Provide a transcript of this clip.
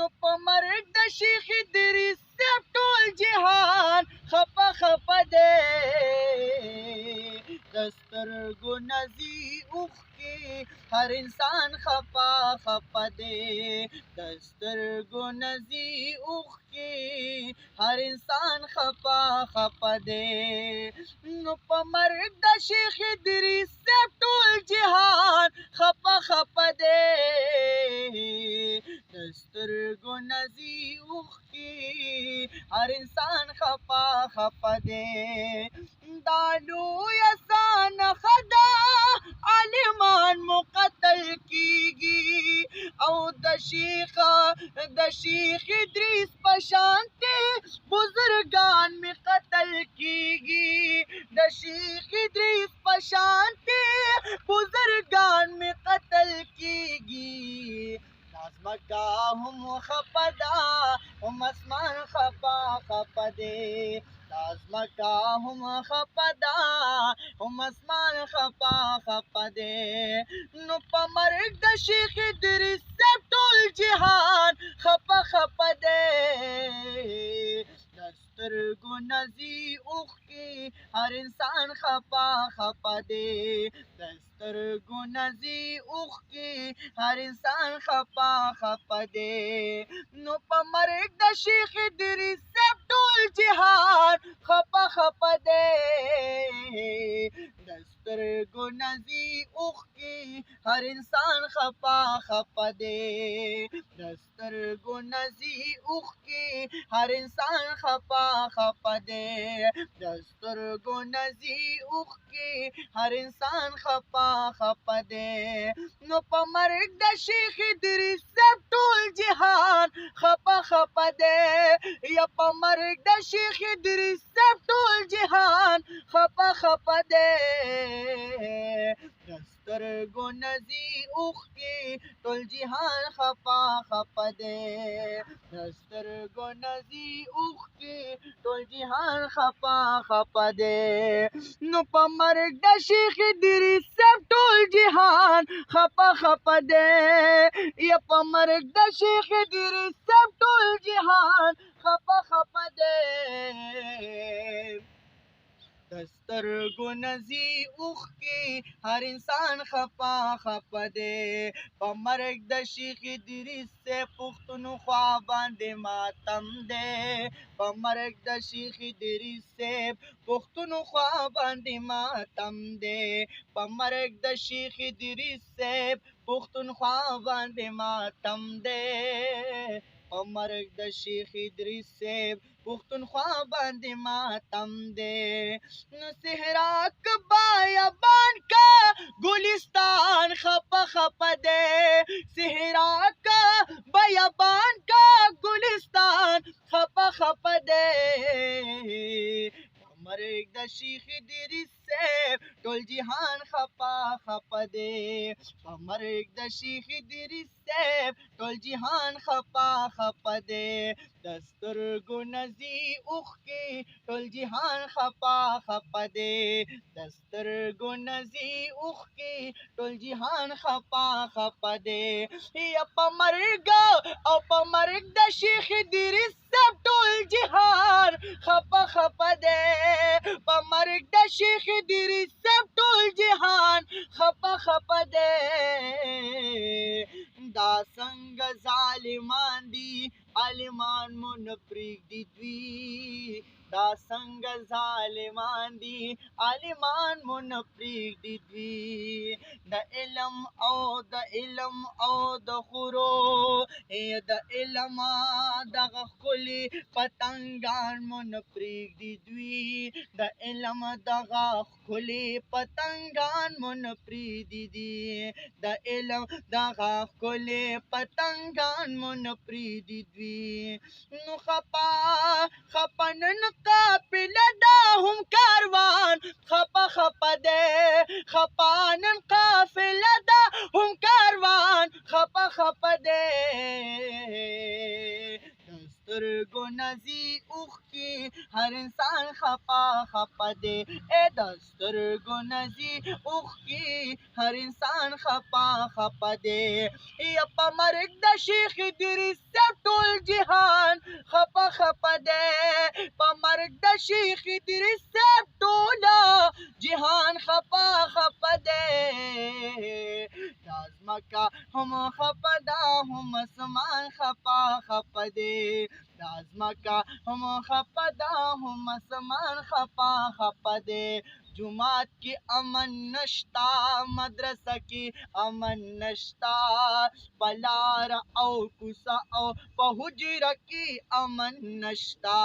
نو په مرګ د شیخ ادریس صاحب ټول جهان خپه خپه دی د سترګو نه ځي اوښکې هر انسان خپه خپه دی د سترګو نه ځي اوښکې هر انسان خپه خپه دی نو په مرګ د شیخ ادریس صاحب ټول جهان خپه خپه دی د سترګو نه ځي اوښکې هر انسان خپه خپه دی دا لویه سانخه ده عالمان مو قتل کیږي او د شیخ ادریس په شانتې بزرګان می قتل کیږي د شیخ ادریس په شانتې بزرګان می قتل کیږي ځمکه هم خپه ده هم اسمان خپه خپه دی دا ځمکه هم خپه ده هم اسمان خپه خپه دی نو په مرګ د شیخ ادریس صاحب ټول جهان خپه خپه دی د سترګو نه ځي اوښکې هر انسان خپه خپه دی د سترګو نه ځي اوښکې هر انسان خپه خپه دی نو په مرګ د شیخ ادریس صاحب ټول جهان خپه خپه دی د سترګو نه ځي اوښکې هر انسان خپه خپه دی د سترګو نه ځي اوښکې هر انسان خپه خپه دی د سترګو نه ځي اوښکې هر انسان خپه خپه دی نو په مرګ د شیخ ادریس صاحب ټول جهان خپه خپه دی یا په مرګ د شیخ ادریس صاحب ټول جهان خپه خپه دی د سترګو نه ځي اوښکې ټول جهان خپه خپه دی د سترګو نه ځي اوښکې ټول جهان خپه خپه دی نو په مرګ د شیخ ادریس صاحب ټول جهان خپه خپه دی یا په مرګ د شیخ ادریس صاحب ټول جهان خپه خپه دی د سترګو نه ځي اوښکې هر انسان خپه خپه دی په مرګ د شیخ ادریس صاحب پښتونخوا باندې ماتم دی په مرګ د شیخ ادریس صاحب پښتونخوا باندې ماتم دی په مرګ د شیخ ادریس صاحب پښتونخوا باندې ماتم دی په مرګ د شیخ ادریس صاحب پښتونخوا باندې ماتم دی نو صحرا که بیابان کا ګلستان خپه خپه دی صحرا که بیابان کا ګلستان خپه خپه دی مرګ د شیخ ادریس صاحب ټول جهان خپه خپه دی په مرګ د شیخ ادریس صاحب ټول جهان خپه خپه دی د سترګو نه ځي اوښکې ټول جهان خپه خپه دی د سترګو نه ځي اوښکې ټول جهان خپه خپه دی یا په مرګ او په مرګ د شیخ ادریس صاحب ټول جهان خپه خپه دی په مرګ د شیخ ادریس صاحب ټول جهان خپه خپه دی دا څنګه ظالمان دي عالمان مو نه پرېږدي دوی دا څنګه ظالمان دي عالمان مو نه پرېږدي دوی د علم او د خورو د علم دغه ښکلي پتنګان مو نه پرېږدي دوی د علم دغه ښکلي پتنګان مو نه پرېږدي دي د علم دغه ښکلي پتنګان مو نه پرېږدي دوی نو خپه نن قافله ده هم کاروان خپه خپه دی خپه نن قافله ده هم کاروان خپه خپه دی د سترګو نه ځي اوښکې هر انسان خپه خپه دی د سترګو نه ځي اوښکې هر انسان خپه خپه دی یا په مرګ د شیخ ادریس صاحب ټول जिहान खपा खपा दे पमर्द शेख इदरीस साहब टोला जिहान खपा खपा दे दाज़मा का हम खपदा हम आसमान खपा खपा दे दाज़मा का हम खपदा हम आसमान खपा खपा दे जुमात की अमन नश्ता मदरसा की अमन नश्ता पलार औ कुसा औ पहुजरा की अमन नश्ता